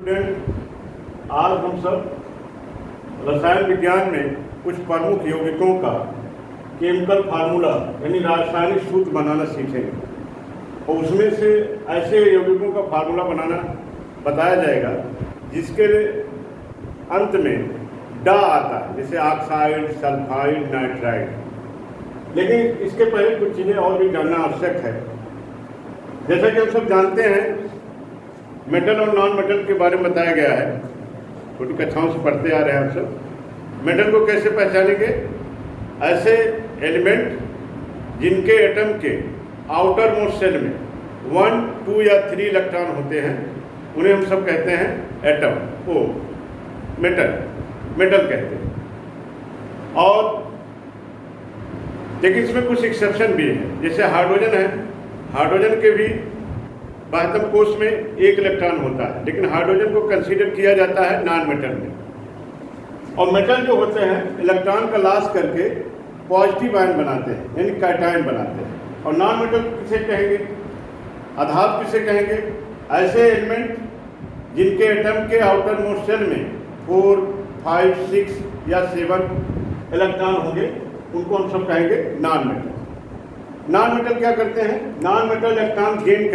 Student, आज हम सब रसायन विज्ञान में कुछ प्रमुख यौगिकों का केमिकल फार्मूला यानी रासायनिक सूत्र बनाना सीखेंगे और उसमें से ऐसे यौगिकों का फार्मूला बनाना बताया जाएगा जिसके अंत में डा आता है, जैसे ऑक्साइड, सल्फाइड, नाइट्राइड। लेकिन इसके पहले कुछ चीज़ें और भी जानना आवश्यक है। जैसा कि हम सब जानते हैं, मेटल और नॉन मेटल के बारे में बताया गया है, छोटी कक्षाओं से पढ़ते आ रहे हैं हम सब। मेटल को कैसे पहचानेंगे? ऐसे एलिमेंट जिनके एटम के आउटर मोस्ट सेल में 1, 2 या 3 इलेक्ट्रॉन होते हैं, उन्हें हम सब कहते हैं एटम, ओ मेटल कहते हैं। और लेकिन इसमें कुछ एक्सेप्शन भी है, जैसे हाइड्रोजन है। हाइड्रोजन के भी बाह्यतम कोश में 1 इलेक्ट्रॉन होता है, लेकिन हाइड्रोजन को कंसीडर किया जाता है नॉन मेटल में। और मेटल जो होते हैं इलेक्ट्रॉन का लॉस करके पॉजिटिव आयन बनाते हैं, यानी कैटायन बनाते हैं। और नॉन मेटल किसे कहेंगे? आधार किसे कहेंगे? ऐसे एलिमेंट जिनके एटम के आउटर मोस्ट सेल में 4, 5, 6 या 7 इलेक्ट्रॉन होंगे, उनको हम सब कहेंगे नॉन मेटल। नॉन मेटल क्या करते हैं? नॉन मेटल इलेक्ट्रॉन गेन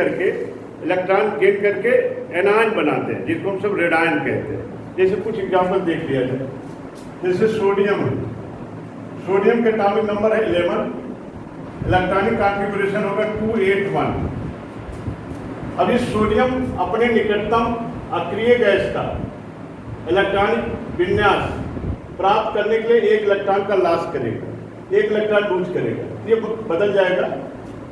करके एनायन बनाते हैं, जिसको हम सब रेडायन कहते हैं। जैसे कुछ एग्जाम्पल देख लिया जाए, जैसे सोडियम है। सोडियम का एटॉमिक नंबर है 11, इलेक्ट्रॉनिक कॉन्फ़िगरेशन होगा 281। अब इस सोडियम अपने निकटतम अक्रिय गैस का इलेक्ट्रॉनिक विन्यास प्राप्त करने के लिए 1 इलेक्ट्रॉन का लॉस करेगा, 1 इलेक्ट्रॉन लूज करेगा, ये बदल जाएगा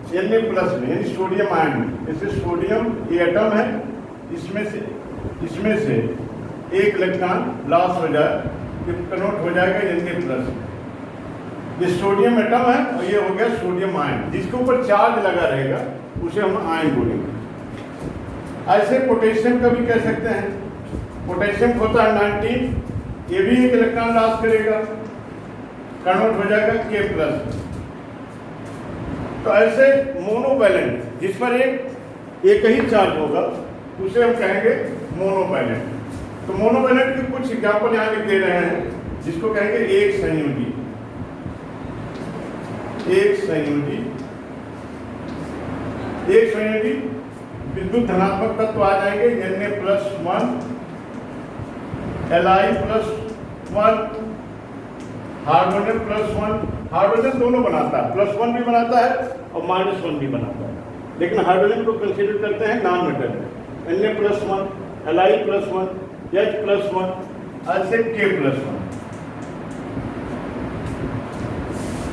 Na प्लस में, यानी सोडियम आयन में। जैसे सोडियम ये एटम है, इसमें से 1 इलेक्ट्रॉन लॉस हो जाए, ये कन्वर्ट हो जाएगा Na प्लस में। ये सोडियम एटम है और ये हो गया सोडियम आयन, जिसके ऊपर चार्ज लगा रहेगा उसे हम आयन बोलेंगे। ऐसे पोटेशियम का भी कह सकते हैं। पोटेशियम होता है 19, ये भी 1 इलेक्ट्रॉन लॉस करेगा, कन्वर्ट हो जाएगा K प्लस। तो ऐसे मोनोवैलेंट, जिस पर एक ही चार्ज होगा, उसे हम कहेंगे मोनोवैलेंट। तो मोनोवैलेंट के कुछ एग्जाम्पल यहाँ लिख दे रहे हैं, जिसको कहेंगे एक संयोजी। विद्युत धनात्मक तत्व आ जाएंगे Na+1, Li+1, हाइड्रोजन +1। हाइड्रोजन दोनों बनाता है, +1 भी बनाता है और -1 भी बनाता है, लेकिन हाइड्रोजन को कंसीडर करते हैं नॉन मेटल में। Na+1, Li+1, H+1, ऐसे K+1।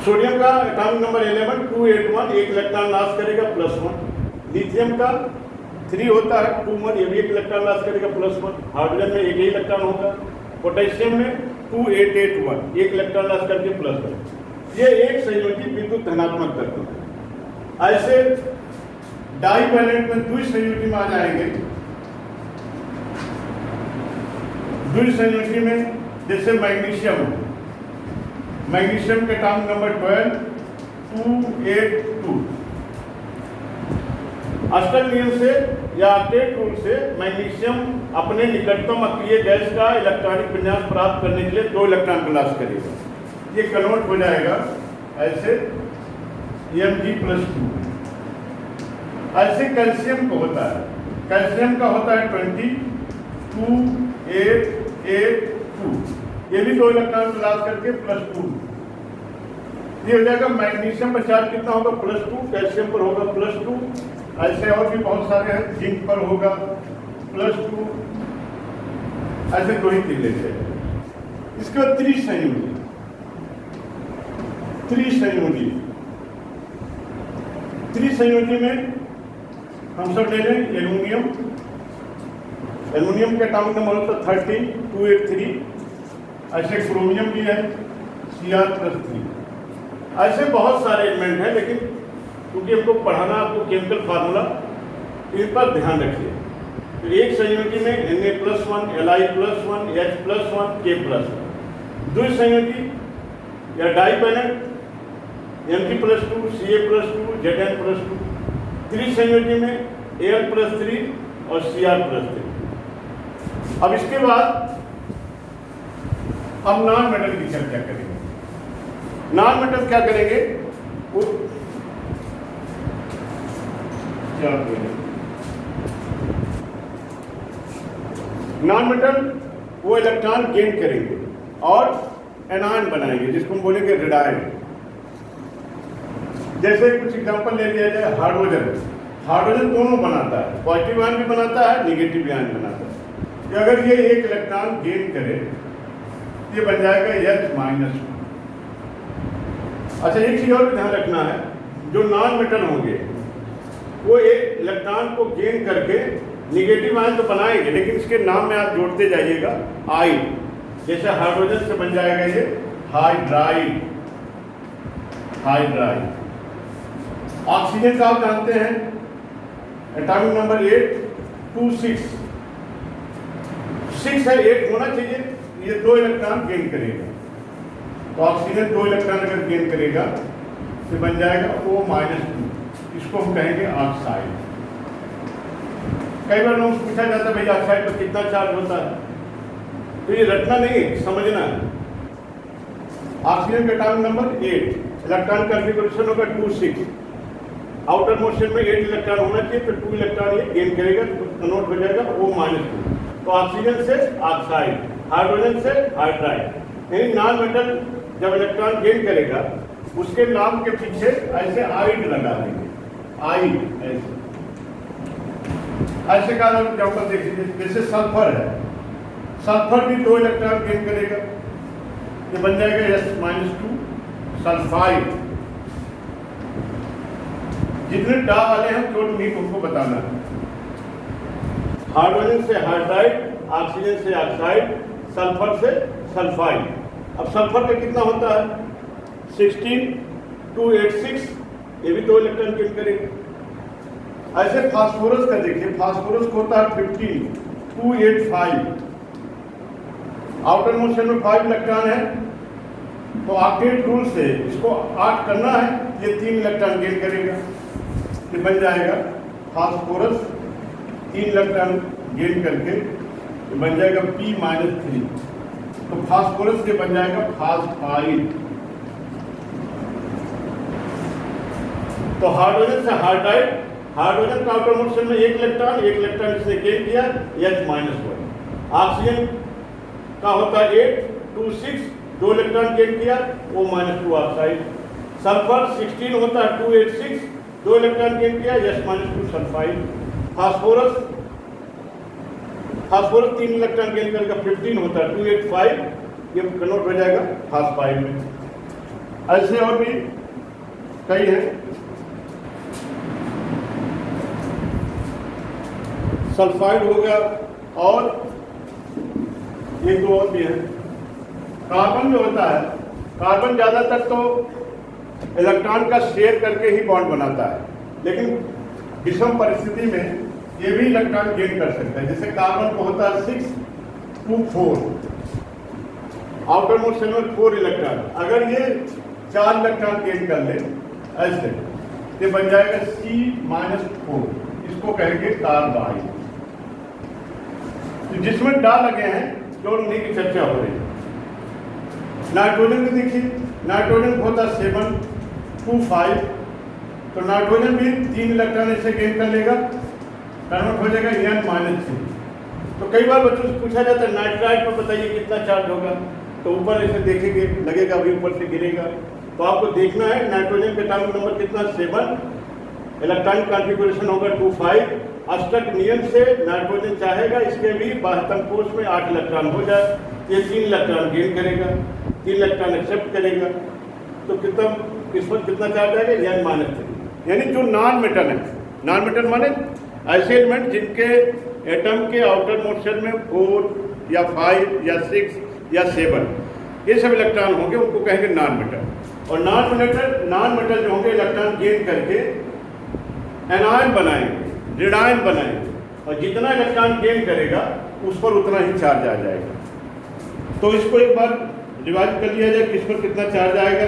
सोडियम का एटॉमिक नंबर 11, 281, 1 इलेक्ट्रॉन लॉस करेगा +1। लिथियम का 3 होता है 21, ये भी 1 इलेक्ट्रॉन लॉस करेगा +1। हाइड्रोजन में 1 ही इलेक्ट्रॉन होगा। पोटेशियम में 2881, 1 इलेक्ट्रॉन लॉस करके +1। ये एक संयोजी विद्युत धनात्मक तत्व है। ऐसे डाइवैलेंट में द्विसंयोजी में आ जाएंगे। द्विसंयोजी में जैसे मैग्नीशियम के एटॉमिक नंबर 12, 282। अष्टक नियम से या ऑक्टेट रूल से मैग्नीशियम अपने निकटतम अक्रिय गैस का इलेक्ट्रॉनिक विन्यास प्राप्त करने के लिए 2 इलेक्ट्रॉन का लॉस करेगा, ये कन्वर्ट हो जाएगा ऐसे Mg+2। ऐसे कैल्शियम को होता है, कैल्शियम का होता है 20, 2,8,8,2, ये भी 2 इलेक्ट्रॉन का लॉस करके +2। ये हो जाएगा मैग्नीशियम पर चार्ज कितना होगा? +2, कैल्शियम पर होगा +2। ऐसे और भी बहुत सारे हैं, जिंक पर होगा +2। ऐसे 2 ही 3 लेते हैं। इसके बाद त्रिसंयोजी में हम सब ले लें एल्यूमिनियम। एल्यूमिनियम का एटॉमिक नंबर होता है 13, 283। ऐसे क्रोमियम भी है Cr+3। ऐसे बहुत सारे एलिमेंट हैं, लेकिन क्योंकि हमको पढ़ाना, आपको केमिकल फार्मूला, इन पर ध्यान रखिए। तो एक संयोजी में Na+1, Li+1, H+1, K+1। द्विसंयोजी या डाइवैलेंट Mg+2, Ca+2, Zn+2। त्रिसंयोजी में Al+3 और Cr+3। अब इसके बाद हम नॉन मेटल की चर्चा करेंगे। नॉन मेटल क्या करेंगे, वो नॉन मेटल वो इलेक्ट्रॉन गेन करेंगे और एनायन बनाएंगे, जिसको हम बोलेंगे रेडायन। जैसे कुछ एग्जांपल ले लिया जाए, हाइड्रोजन। हाइड्रोजन दोनों बनाता है, पॉजिटिव आयन भी बनाता है, नेगेटिव आयन बनाता है। कि अगर ये एक इलेक्ट्रॉन गेन करे, ये बन जाएगा H-। अच्छा, एक चीज और भी ध्यान रखना है, जो नॉन मेटल होंगे वो एक इलेक्ट्रॉन को गेन करके नेगेटिव आयन तो बनाएंगे, लेकिन इसके नाम में आप जोड़ते जाइएगा आइन। जैसे हाइड्रोजन से बन जाएगा ये हाइड्राइड। हाइड्राइड। ऑक्सीजन का आप जानते हैं, एटॉमिक नंबर 8 2 6 6 है, 8 होना चाहिए। ये 2 इलेक्ट्रॉन गेन करेगा, तो ऑक्सीजन 2 इलेक्ट्रॉन अगर गेन करेगा तो बन जाएगा O-2। इसको हम कहेंगे ऑक्साइड। कई बार लोग पूछा जाता है भाई ऑक्साइड पर कितना चार्ज होता है, तो ये रटना नहीं है, समझना है। ऑक्सीजन का एटॉमिक नंबर 8, इलेक्ट्रॉन कॉन्फ़िगरेशन होगा 2 6। आउटर मोशन में 8 इलेक्ट्रॉन होना चाहिए, तो 2 इलेक्ट्रॉन ये गेन करेगा, तो कन्वर्ट हो जाएगा O-2। तो ऑक्सीजन से ऑक्साइड, हाइड्रोजन से हाइड्राइड। यानी नॉन मेटल जब इलेक्ट्रॉन गेन करेगा, उसके नाम के पीछे ऐसे आइड लगा देंगे, आइड। ऐसे का एग्जाम्पल देख लीजिए, जैसे सल्फर है, सल्फर भी 2 इलेक्ट्रॉन गेन करेगा, ये बन जाएगा S-2 सल्फाइड। जितने डा वाले हैं केवल नहीं उनको बताना है। हाइड्रोजन से हाइड्राइड, ऑक्सीजन से ऑक्साइड, सल्फर से सल्फाइड। अब सल्फर का कितना होता है 16 286, ये भी 2 इलेक्ट्रॉन गेन करेगा। ऐसे फास्फोरस का देखिए, फास्फोरस को होता है 15 285। आउटर मोशन में 5 इलेक्ट्रॉन है, तो ऑक्टेट रूल से इसको 8 करना है, ये 3 इलेक्ट्रॉन गेन करेगा, ये बन जाएगा फास्फोरस 3 इलेक्ट्रॉन गेन करके ये बन जाएगा P-3। तो फास्फोरस ये बन जाएगा फास्फाइड। तो हाइड्रोजन से हाइड्राइड, हाइड्रोजन का आउटर मोशन में 1 इलेक्ट्रॉन इसने गेन किया, H-1। ऑक्सीजन का होता है 8 2 6, 2 इलेक्ट्रॉन गेन किया, O-2 ऑक्साइड। सल्फर 16 होता है 286, 2 इलेक्ट्रॉन गेन किया, S-2 sulphide. Phosphorus 3 electron gain करेगा, 15 होता है 285, ये कन्वर्ट हो जाएगा फास्फाइड में। ऐसे और भी कई हैं। सल्फाइड हो गया, और ये 2 और भी हैं। कार्बन जो होता है, कार्बन ज़्यादातर तो इलेक्ट्रॉन का शेयर करके ही बॉन्ड बनाता है, लेकिन विषम परिस्थिति में ये भी इलेक्ट्रॉन गेन कर सकता है। जैसे कार्बन को होता है 6 2 4, आउटर मोशन में 4 इलेक्ट्रॉन, अगर ये 4 इलेक्ट्रॉन गेन कर ले ऐसे, ये बन जाएगा C-4, इसको कहेंगे कार्बाइड। तो जिसमें डा लगे हैं जो उन्हीं की चर्चा हो रही है। नाइट्रोजन में देखिए, नाइट्रोजन को होता 7 2 5, तो नाइट्रोजन भी 3 इलेक्ट्रॉन ऐसे गेन कर लेगा, कन्वर्ट हो जाएगा N-3। तो कई बार बच्चों से पूछा जाता है नाइट्राइड पर बताइए कितना चार्ज होगा, तो ऊपर ऐसे देखेंगे, लगेगा अभी ऊपर से गिरेगा। तो आपको देखना है नाइट्रोजन का एटॉमिक नंबर कितना 7, इलेक्ट्रॉनिक कॉन्फ़िगरेशन होगा 2 5। अष्टक नियम से नाइट्रोजन चाहेगा इसके भी बाह्यतम कोश में 8 इलेक्ट्रॉन हो जाए, ये 3 इलेक्ट्रॉन गेन करेगा, 3 इलेक्ट्रॉन एक्सेप्ट करेगा, तो इस पर कितना चार्ज आएगा N-3। यानी जो नॉन मेटल है, नॉन मेटल माने ऐसे एलिमेंट जिनके एटम के आउटर मोशन में 4 या 5 या 6 या 7 ये सब इलेक्ट्रॉन होंगे, उनको कहेंगे नॉन मेटल। और नॉन मेटल जो होंगे इलेक्ट्रॉन गेन करके एनायन बनाएंगे, ऋणायन बनाएंगे, और जितना इलेक्ट्रॉन गेन करेगा उस पर उतना ही चार्ज आ जाएगा। तो इसको एक बार डिवाइड कर लिया जाए, किस पर कितना चार्ज आएगा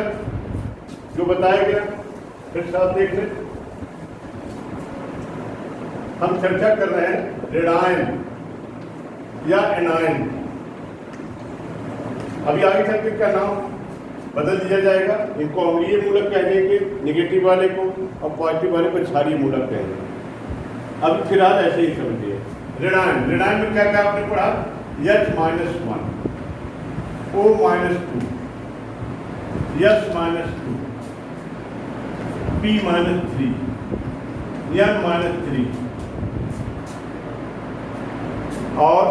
जो बताया गया, फिर साथ देख लें। हम चर्चा कर रहे हैं ऋणायन। या एनायन। अभी आगे चल के क्या नाम बदल दिया जाएगा, इनको अम्लीय मूलक कह देंगे निगेटिव वाले को, और पॉजिटिव वाले को क्षारीय मूलक कहेंगे। अब फिलहाल ऐसे ही समझिए। ऋणायन, ऋणायन में क्या क्या आपने पढ़ा, H -1, O -2, S -2, P -3, N -3 और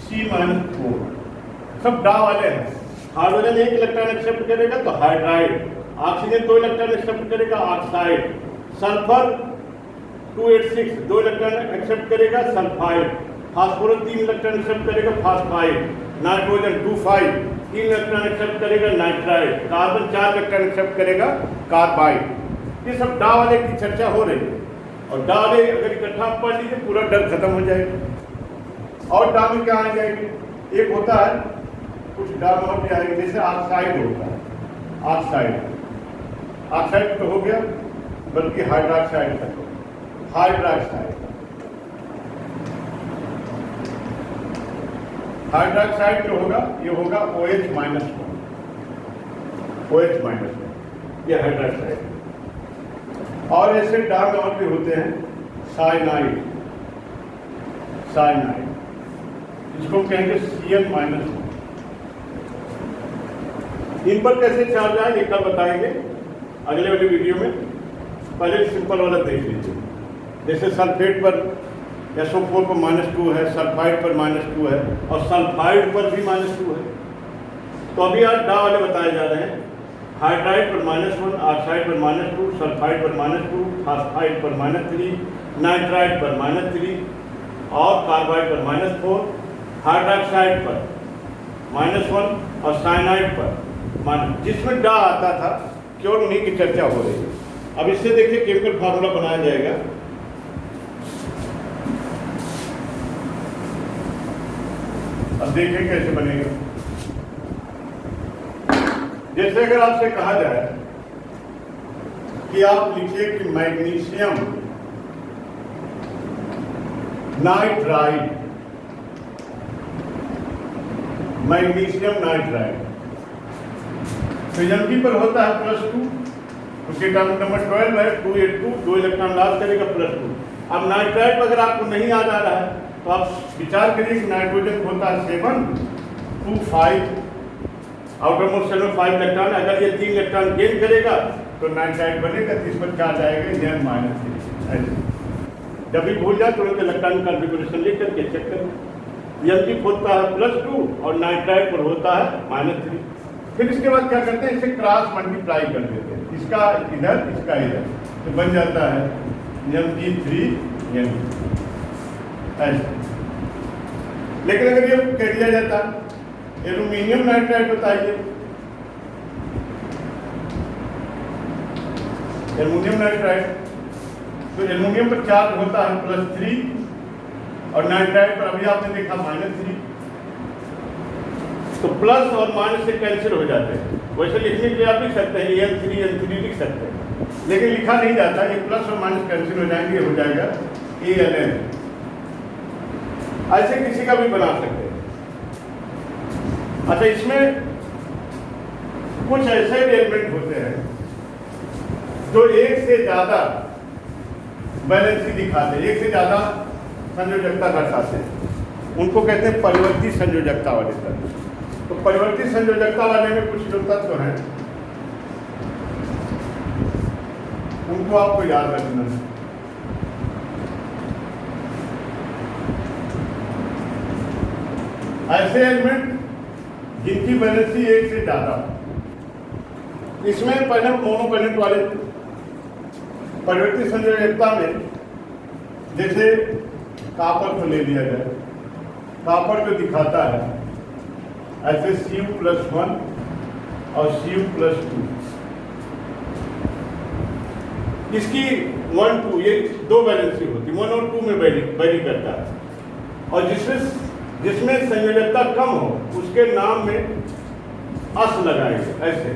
C -4, सब डा वाले हैं। हाइड्रोजन एक इलेक्ट्रॉन एक्सेप्ट करेगा तो हाइड्राइड, ऑक्सीजन 2 इलेक्ट्रॉन एक्सेप्ट करेगा ऑक्साइड, सल्फर 286 2 इलेक्ट्रॉन एक्सेप्ट करेगा सल्फाइड, फास्फोरस 3 इलेक्ट्रॉन एक्सेप्ट करेगा फास्फाइड, नाइट्रोजन 25 3 इलेक्ट्रॉन एक्सेप्ट करेगा नाइट्राइड, कार्बन 4 इलेक्ट्रॉन एक्सेप्ट करेगा कार्बाइड। ये सब डा वाले की चर्चा हो रही है, और डा वाले अगर इकट्ठा पढ़ लीजिए पूरा डर खत्म हो जाएगा। और डा में क्या आ जाएंगे, एक होता है कुछ डा और भी आएंगे, जैसे ऑक्साइड होता है, ऑक्साइड तो हो गया, बल्कि हाइड्रोक्साइड तक, हाइड्रोक्साइड जो होगा ये होगा OH -1, ये हाइड्रोक्साइड। और ऐसे डार्क और भी होते हैं साइनाइड, इसको कहेंगे Cl-। इन पर कैसे चार्ज आए एक बार बताएंगे अगले वाली वीडियो में। पहले सिंपल वाला देख लीजिए, जैसे सल्फेट पर SO4 पर -2 है, सल्फाइड पर -2 है, और सल्फाइड पर भी -2 है। तो अभी आज डा वाले बताए जा रहे हैं, हाइड्राइड पर -1, ऑक्साइड पर -2, सल्फाइड पर -2, फास्फाइड पर -3, नाइट्राइड पर -3 और कार्बाइड पर -4, हाइड्रोक्साइड पर -1 और साइनाइड पर -। जिसमें डा आता था केवल उन्हीं की चर्चा हो रही है। अब इससे देखिए केमिकल फार्मूला बनाया जाएगा। अब देखिए कैसे बनेगा। जैसे अगर आपसे कहा जाए कि आप लिखिए कि मैग्नीशियम नाइट्राइड, तो एमपी पर होता है +2, उसके टर्म नंबर 12 है, 282 2 इलेक्ट्रॉन लॉस करेगा +2। अब नाइट्राइड पर अगर आपको नहीं याद आ रहा है तो आप विचार करिए कि नाइट्रोजन होता है 7 2 5, आउटर मोस्ट शेल में 5 इलेक्ट्रॉन, अगर ये 3 इलेक्ट्रॉन गेन करेगा तो नाइट्राइड बनेगा, तो इस पर चार्ज आएगा N -3। जब भी भूल जाए तुरंत इलेक्ट्रॉन कॉन्फ़िगरेशन लेकर के चेक करें। एमपी होता है +2 और नाइट्राइड पर होता है -3। फिर इसके बाद क्या करते हैं, इसे क्रॉस मल्टीप्लाई कर देते हैं, इसका इधर इसका इधर, तो बन जाता है Mg3N ऐसे। लेकिन अगर ये कह दिया जाता एल्यूमिनियम नाइट्राइड बताइए, एल्यूमिनियम नाइट्राइड, तो एल्यूमिनियम पर चार्ज होता है +3 और नाइट्राइड पर अभी आपने देखा -3, तो प्लस और माइनस से कैंसिल हो जाते हैं। वैसे लिखने के लिए आप लिख सकते हैं N3 लिख सकते हैं, लेकिन लिखा नहीं जाता, ये प्लस और माइनस कैंसिल हो जाएंगे, हो जाएगा ALN। ऐसे किसी का भी बना सकते हैं। अच्छा, इसमें कुछ ऐसे भी एलिमेंट होते हैं जो एक से ज्यादा बैलेंसी दिखाते हैं, एक से ज्यादा संयोजकता दर्शाते हैं, उनको कहते हैं परिवर्ती संयोजकता वाले तत्व। तो परिवर्ती संयोजकता वाले में कुछ जो तत्व हैं उनको आपको याद रखना है। ऐसे एलिमेंट जिनकी बैलेंसी एक से ज्यादा, इसमें पहले मोनोवैलेंट वाले परिवर्ती संयोजकता में जैसे कॉपर को ले लिया जाए, कॉपर जो दिखाता है ऐसे Cu+1 और Cu+2, इसकी 1 2 ये 2 बैलेंसी होती, 1 और 2 में वेरी करता है। और जिसमें संयोजकता कम हो उसके नाम में अस लगाएंगे, ऐसे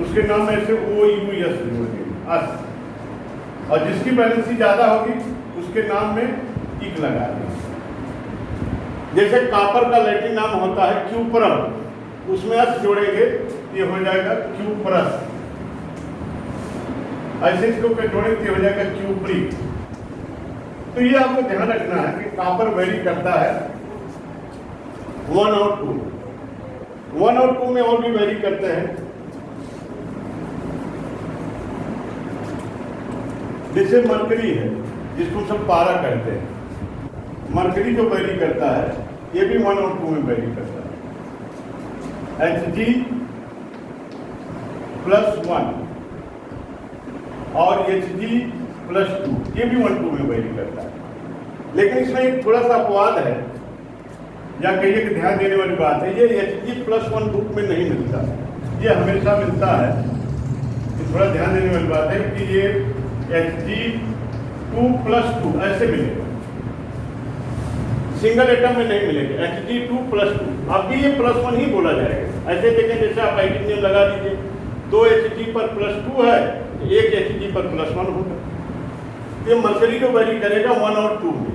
उसके नाम में ऐसे OUS जोड़ेंगे, अस। और जिसकी बैलेंसी ज्यादा होगी उसके नाम में इक लगाएंगे। जैसे कापर का लैटिन नाम होता है क्यूपरम, उसमें अस जोड़ेंगे ये हो जाएगा क्यूपरस, ऐसे इसको जोड़ेंगे हो जाएगा क्यूपरी। तो ये आपको ध्यान रखना है कि कापर वेरी करता है 1 और 2, 1 और 2 में और भी वेरी करते हैं। जैसे मरकरी है जिसको सब पारा कहते हैं, मरकरी जो वेरी करता है ये भी 1 और 2 में वेरी करता है। Hg+1 और Hg+2 ये भी 1 2 में वेरी करता है। लेकिन इसमें एक थोड़ा सा अपवाद है या कहिए कि ध्यान देने वाली बात है, ये Hg+1 ग्रुप में नहीं मिलता, ये हमेशा मिलता है। थोड़ा ध्यान देने वाली बात है कि ये Hg2+2 ऐसे मिलेगा, सिंगल एटम में नहीं मिलेगा। Hg2+2 अभी ये +1 ही बोला जाएगा। ऐसे देखें जैसे आप हाइड्रोजन लगा दीजिए, 2 Hg पर +2 है, 1 Hg पर +1 होगा। ये मरकरी जो वेरी करेगा 1 और 2 में,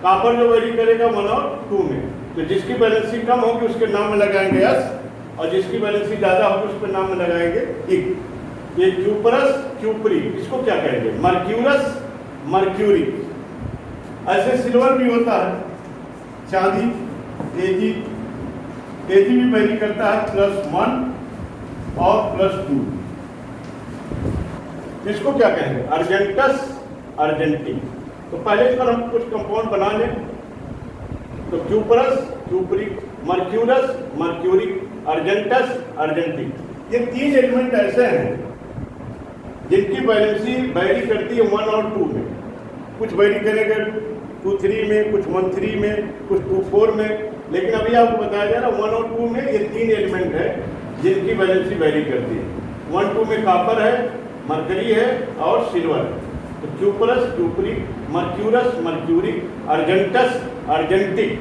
कापर जो वेरी करेगा 1 और 2 में। तो जिसकी बैलेंसी कम होगी उसके नाम में लगाएंगे S, और जिसकी बैलेंसी ज्यादा होगी उसके नाम में लगाएंगे इक। ये क्यूपरस क्यूपरी, इसको क्या कहेंगे? Mercurous mercury. ऐसे सिल्वर भी होता है, चांदी Ag भी वेरी करता है +1 और +2। इसको क्या कहेंगे? अर्जेंटस अर्जेंटी। तो पहले इस पर हम कुछ कंपाउंड बना लें। तो क्यूपरस क्यूपरी, मर्क्यूरस मर्क्यूरी, अर्जेंटस अर्जेंटी, ये 3 एलिमेंट ऐसे हैं जिनकी वैलेंसी वेरी करती है 1 और 2 में। कुछ वेरी करेगा 2-3 में, कुछ 1-3 में, कुछ 2-4 में। लेकिन अभी आपको बताया जा रहा है 1 और 2 में ये 3 एलिमेंट है जिनकी वैलेंसी वेरी करती है। 1-2 में कापर है, मरकरी है और सिल्वर है। तो क्यूपरस क्यूपरी, मर्क्यूरस मर्क्यूरी, अर्जेंटस अर्जेंटिक।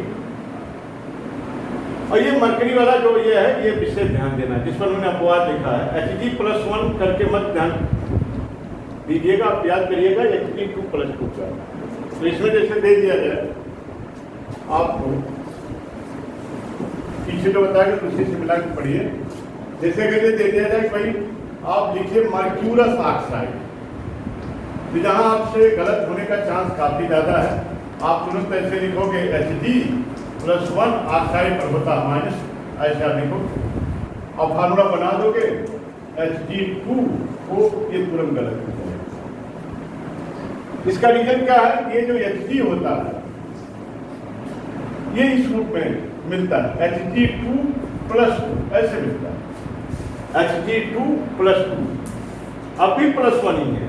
और ये मरकरी वाला जो ये है, ये विशेष ध्यान देना, जिस पर मैंने अपवाद लिखा है। Hg+1 करके मत ध्यान दीजिएगा, आप याद करिएगा Hg2+2 का। तो इसमें जैसे दे दिया जाए आपको, पीछे तो बताएगा तो उसी से मिला के पढ़िए। जैसे कि दे दिया जाए भाई, आप लिखिए मर्क्यूरस ऑक्साइड। तो जहाँ आपसे गलत होने का चांस काफी ज्यादा है, आप तुरंत ऐसे लिखोगे Hg+1 ऑक्साइड पर होता है माइनस, ऐसा लिखोगे और फार्मूला बना दोगे Hg2 को, ये तुरंत गलत हो जाएगा। इसका रीजन क्या है? ये जो Hg होता है ये इस रूप में मिलता है, Hg2+2 ऐसे मिलता है, Hg2+2। अब भी +1 ही है,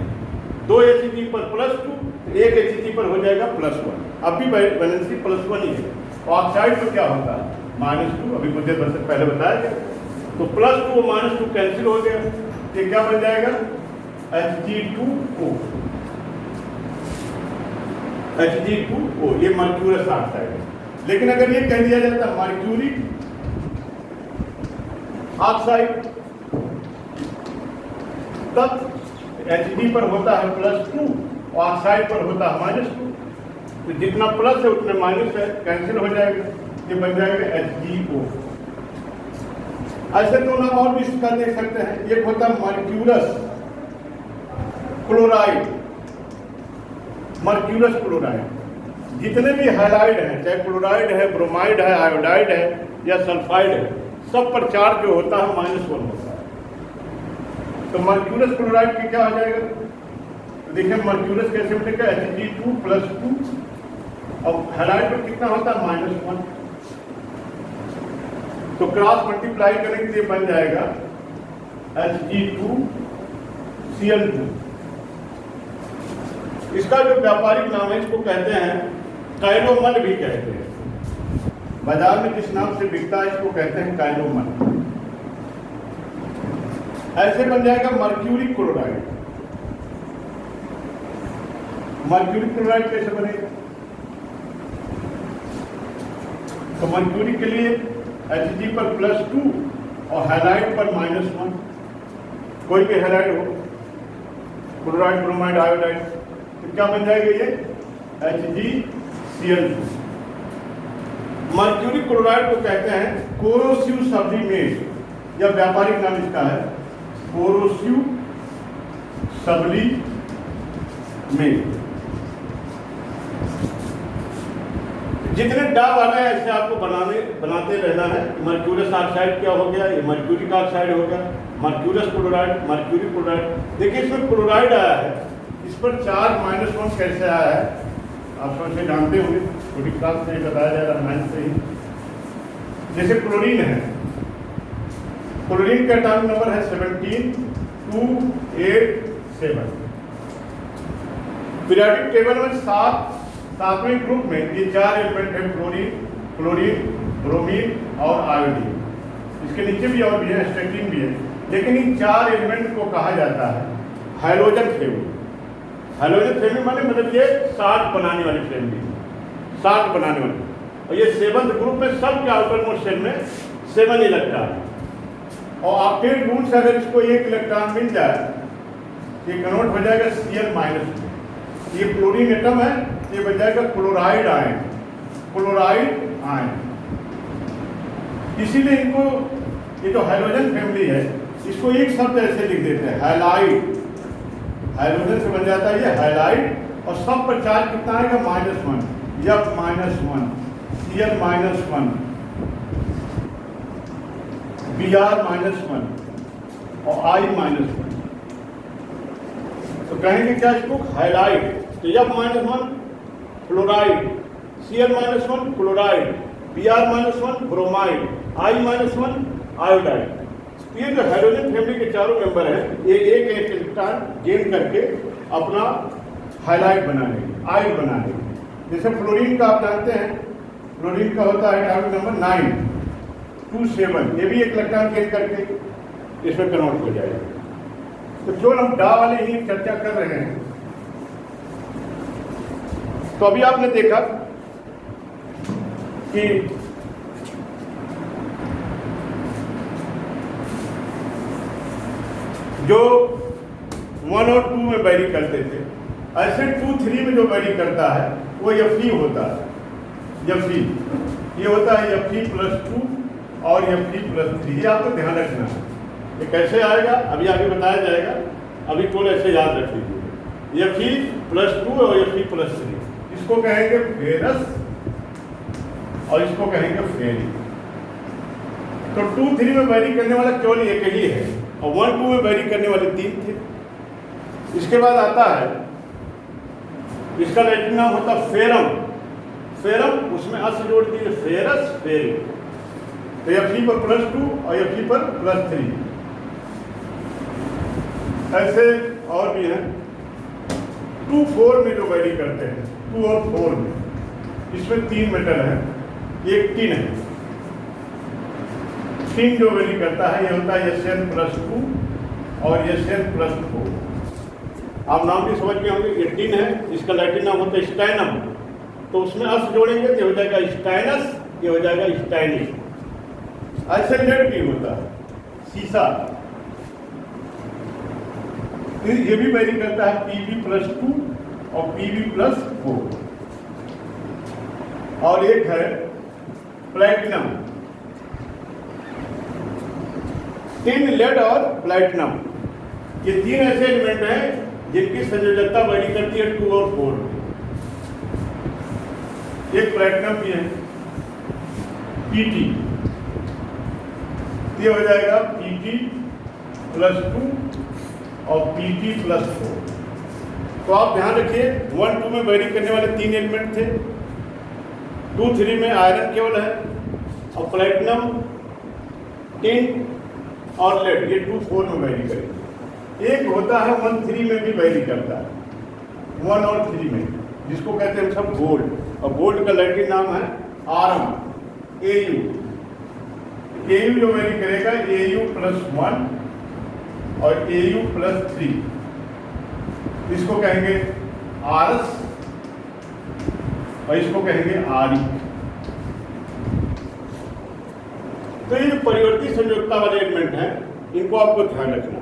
2 Hg पर +2, 1 Hg पर हो जाएगा +1। अब भी बैलेंसी +1 ही है। ऑक्साइड तो क्या होता है? -2, अभी कुछ देर से पहले बताया गया। तो +2 और -2 कैंसिल हो गया, ये क्या बन जाएगा? Hg2O, Hg2O, ये मर्क्यूरस ऑक्साइड है। लेकिन अगर ये कह दिया जाता मर्क्यूरी ऑक्साइड, तब Hg पर होता है +2, ऑक्साइड पर होता है -2। तो जितना प्लस है उतना माइनस है, कैंसिल हो जाएगा, ये बन जाएगा HgO। ऐसे तो नाम और भी इसका देख सकते हैं। एक होता है मर्क्यूरस क्लोराइड, मर्क्यूरस क्लोराइड। जितने भी हैलाइड हैं, चाहे क्लोराइड है, ब्रोमाइड है, आयोडाइड है या सल्फाइड है, सब पर चार्ज जो होता है -1 होता है। तो मर्क्यूरस क्लोराइड की क्या हो जाएगा? तो देखिए मर्क्यूरस कैसे मिलेगा? Hg2+2 और हैलाइड पर कितना होता है? -1। तो क्रॉस मल्टीप्लाई करने के लिए बन जाएगा Hg2Cl2। इसका जो व्यापारिक नाम है, इसको कहते हैं काइलोमन भी कहते हैं। बाजार में जिस नाम से बिकता है इसको कहते हैं काइलोमन। ऐसे बन जाएगा मर्क्यूरी क्लोराइड। मर्क्यूरी क्लोराइड कैसे बनेगा? तो मर्क्यूरी के लिए Hg पर +2 और हैलाइड पर -1, कोई भी हैलाइड हो, क्लोराइड, ब्रोमाइड, आयोडाइड, तो क्या बन जाएगा? ये HgCl2। मर्क्यूरी क्लोराइड को कहते हैं कोरोसिव सब्लिमेट, या व्यापारिक नाम इसका है कोरोसिव सब्लिमेट। जितने डा वाले हैं ऐसे आपको बनाते रहना है। मर्क्यूरस ऑक्साइड क्या हो गया, ये मर्क्यूरिक ऑक्साइड हो गया, मर्क्यूरस क्लोराइड, मर्क्यूरी क्लोराइड। देखिए इसमें क्लोराइड आया है, इस पर चार्ज -1 कैसे आया है आप समझ से जानते होंगे, छोटी क्लास से बताया जाएगा, 9 से ही। जैसे क्लोरीन है, क्लोरीन का एटॉमिक नंबर है 17287। पीरियोडिक टेबल में सातवें ग्रुप में ये 4 एलिमेंट है, क्लोरीन, ब्रोमीन और आयोडीन। इसके नीचे भी और भी है, स्ट्रेटिन भी है, लेकिन इन 4 एलिमेंट को कहा जाता है हाइड्रोजन फैमिली। हाइड्रोजन फैमिली माने मतलब ये 60 बनाने वाली फैमिली, 60 बनाने वाली। और ये 7th ग्रुप में सबके आउटरमोस्ट शेल में 7 इलेक्ट्रॉन, और ऑक्टेट रूल से अगर इसको 1 इलेक्ट्रॉन मिल जाए, ये कन्वर्ट हो जाएगा Cl-। ये क्लोरीन एटम है, ये बन जाएगा क्लोराइड आयन, क्लोराइड आयन। इसीलिए इनको, ये जो हाइड्रोजन फैमिली है, इसको एक शब्द ऐसे लिख देते हैं हैलाइड। हाइड्रोजन से बन जाता है ये हैलाइड, और सब पर चार्ज कितना आएगा -1, F-1, Cl-1, Br-1 और I-1। तो कहेंगे क्या इसको हैलाइड। तो F-1 fluoride, Cl-1 chloride, Br-1 bromide, I-1 iodide. ये जो हाइड्रोजन फैमिली के चारों मेंबर हैं, ये एक इलेक्ट्रॉन गेन करके अपना हाइलाइड बना लेंगे, आइड बना लेंगे। जैसे फ्लोरीन का आप जानते हैं, फ्लोरीन का होता है एटॉमिक नंबर 927, ये भी एक इलेक्ट्रॉन गेन करके इसमें कन्वर्ट हो जाएगा। तो जो हम डा वाले ही चर्चा कर रहे हैं, तो अभी आपने देखा कि जो 1 और 2 में वेरी करते थे, ऐसे 2, 3 में जो वेरी करता है वो Fe होता है। Fe ये होता है Fe+2 और Fe+3। ये आपको ध्यान रखना है। ये कैसे आएगा अभी आगे बताया जाएगा, अभी को ऐसे याद रख लीजिए। Fe+2 और Fe+3, इसको कहेंगे फेरस और इसको कहेंगे फेरी। तो 2, 3 में वेरी करने वाला केवल एक ही है, और 1, 2 में वेरी करने वाले 3 थे। इसके बाद आता है, इसका लैटिन नाम होता फेरम। फेरम, उसमें अस जोड़ दीजिए, फेरस, फेरी। तो Fe पर +2 और Fe पर +3। ऐसे और भी हैं। 2, 4 में जो वेरी करते हैं, 2 और 4 में, इसमें 3 मेटल है, एक टिन है। टिन जो वेरी करता है, ये होता है Sn+2 और Sn+4। आप नाम भी समझ गए होंगे, ये टिन है, इसका लैटिन नाम होता है स्टाइनम। तो उसमें अस जोड़ेंगे तो हो जाएगा स्टाइनस, ये हो जाएगा स्टाइनिस। ऐसे लेड भी होता है, सीसा, ये भी वेरी करता है Pb+2 और Pb+4। और एक है प्लैटिनम, टिन, लेड और प्लैटिनम। ये 3 ऐसे एलिमेंट हैं जिनकी संयोजकता वेरी करती है 2 और 4 में। एक प्लैटिनम भी है Pt, ये हो जाएगा Pt+2 और Pt+4। तो आप ध्यान रखिए, 1, 2 में वेरी करने वाले 3 एलिमेंट थे, 2, 3 में आयरन केवल है, और प्लैटिनम, टिन और लेड, ये 2, 4 में वेरी करेंगे। एक होता है 1, 3 में भी वेरी करता है, 1 और 3 में, जिसको कहते हैं सब गोल्ड। और गोल्ड का लैटिन नाम है आरम, Au। Au जो वेरी करेगा Au+1 और Au+3, इसको कहेंगे आरस और इसको कहेंगे आरी। तो ये परिवर्ती संयोजकता वाले एलिमेंट हैं, इनको आपको ध्यान रखना है।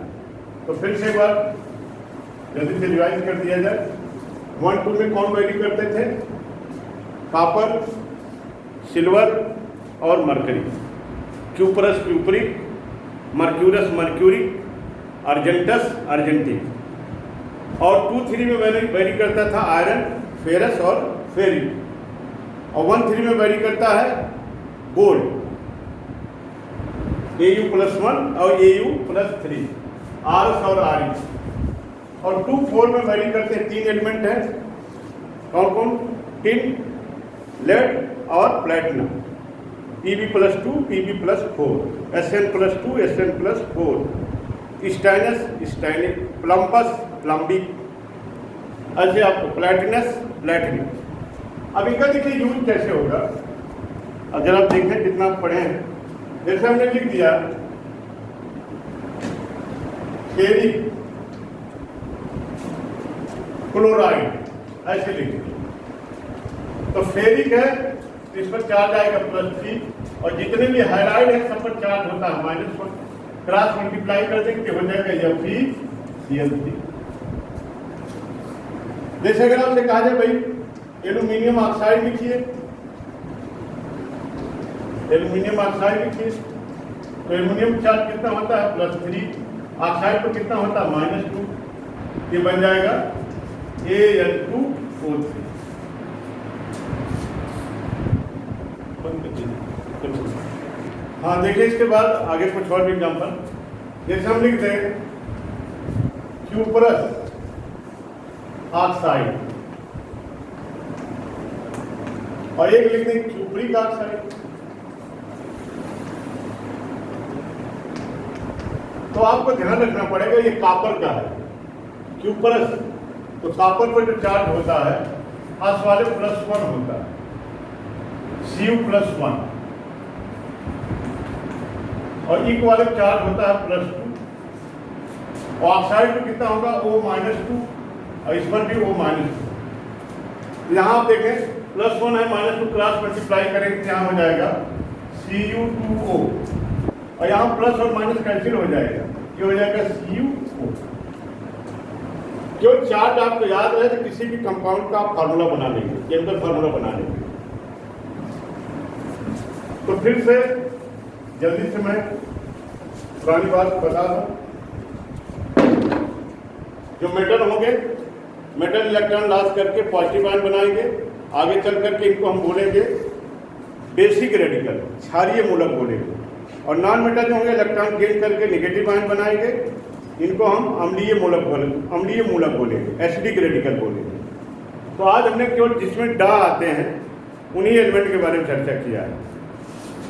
तो फिर से एक बार जल्दी से रिवाइज कर दिया जाए। 1, 2 में कौन वेरी करते थे? कॉपर, सिल्वर और mercury, cuprous cupric, mercurous mercuric, argentous argentic. और 2-3 में वेरी करता था आयरन, फेरस और फेरिक। और 1-3 में वेरी करता है गोल्ड, Au+1 और Au+3, आरस और आरिस। और 2-4 में वेरी करते हैं 3 एलिमेंट हैं, कौन कौन? टिन, लेड और platinum, Pb+2 Pb+4, Sn+2 Sn+4, स्टाइनस स्टाइनिक, प्लम्बस प्लम्बिक, ऐसे आपको प्लैटिनस प्लैटिनिक। अब इनका देखिए यूज कैसे होगा। अब जरा आप देखें जितना आप पढ़े हैं, जैसे हमने लिख दिया फेरिक क्लोराइड, ऐसे लिख दिया तो फेरिक है, इस पर चार्ज आएगा +3, और जितने भी हाइलाइट है सब पर चार्ज होता है -1, क्रॉस मल्टीप्लाई कर देंगे हो जाएगा Fe(Cl3). जैसे अगर आपसे कहा जाए भाई एल्यूमिनियम ऑक्साइड लिखिए, एल्यूमिनियम ऑक्साइड लिखिए, तो एल्यूमिनियम चार्ज कितना होता है +3, ऑक्साइड पर कितना होता है -2, ये बन जाएगा Al2O3। हाँ देखिए, इसके बाद आगे कुछ और भी एग्जाम्पल, जैसे हम लिखते हैं क्यूपरस ऑक्साइड, और एक लिखते हैं क्यूपरिक ऑक्साइड। तो आपको ध्यान रखना पड़ेगा ये कॉपर का है, क्यूपरस, तो कॉपर पर जो चार्ज होता है आस वाले +1 होता है, Cu+1, और इक वाले चार्ज होता है +2, और ऑक्साइड में कितना होगा O-2, और इस पर भी O-2। यहाँ आप देखें +1 है, -2 क्रॉस मल्टीप्लाई करेंगे यहाँ हो जाएगा Cu2O, और यहाँ प्लस और माइनस कैंसिल हो जाएगा, ये हो जाएगा Cu। जो चार्ज आपको याद रहे तो किसी भी कंपाउंड का आप फार्मूला बना लेंगे, केमिकल फार्मूला बना लेंगे। तो फिर से जल्दी से मैं पुरानी बात बता दूं, जो मेटल होंगे, मेटल इलेक्ट्रॉन लॉस करके पॉजिटिव आयन बनाएंगे, आगे चल करके इनको हम बोलेंगे बेसिक रेडिकल, क्षारीय मूलक बोलेंगे। और नॉन मेटल जो होंगे इलेक्ट्रॉन गेन करके नेगेटिव आयन बनाएंगे, इनको हम अम्लीय मूलक बोलेंगे, एसिडिक रेडिकल बोलेंगे। तो आज हमने केवल जिसमें डा आते हैं उन्हीं एलिमेंट के बारे में चर्चा किया है।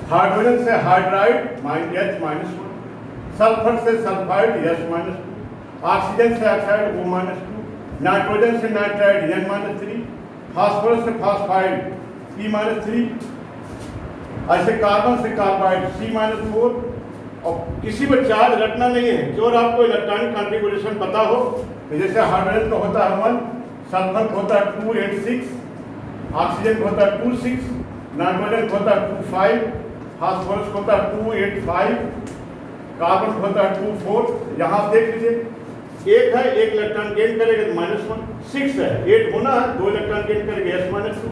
हाइड्रोजन से हाइड्राइड H-1, सल्फर से सल्फाइड H-2, ऑक्सीजन से ऑक्साइड O-2, नाइट्रोजन से नाइट्राइड N-3, फास्फोरस से फास्फाइड P-3, ऐसे कार्बन से कार्बाइड C-4। और किसी पर चार्ज रखना नहीं है, जो आपको इलेक्ट्रॉनिक कॉन्फ़िगरेशन पता हो, तो जैसे हाइड्रोजन का होता है 1, सल्फर का होता है 2, 8, 6, ऑक्सीजन का होता है 2, 6, नाइट्रोजन का होता है 2, 5, फास्फोरस का होता है 2, 8, 5, कार्बन का होता है 2, 4। यहाँ आप देख लीजिए, एक है, एक इलेक्ट्रॉन गेन करेगा तो -1, 6 है, 8 होना है, 2 इलेक्ट्रॉन गेन करेगा S-2,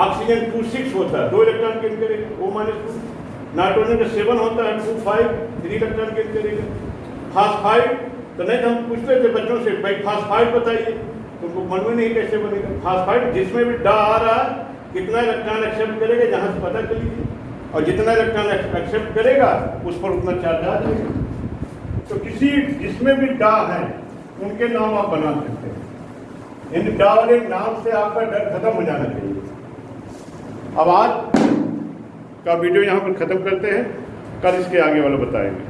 ऑक्सीजन 2, 6 होता है, 2 इलेक्ट्रॉन गेन करेगा O-2, नाइट्रोजन का 7 होता है 2, 5, 3 इलेक्ट्रॉन गेन करेगा। फास्फाइड तो नहीं, तो हम पूछते थे बच्चों से भाई फास्फाइड बताइए, तुमको मन में नहीं कैसे बनेगा। फास्फाइड जिसमें भी डा आ रहा है कितना इलेक्ट्रॉन एक्सेप्ट करेगा, जहाँ से पता कर लीजिए, और जितना इलेक्ट्रॉन एक्सेप्ट करेगा उस पर उतना चार्ज आ जाएगा। तो किसी जिसमें भी डा है उनके नाम आप बना सकते हैं, इन डा वाले नाम से आपका डर खत्म हो जाना चाहिए। अब आज का वीडियो यहाँ पर ख़त्म करते हैं, कल इसके आगे वाला बताएंगे।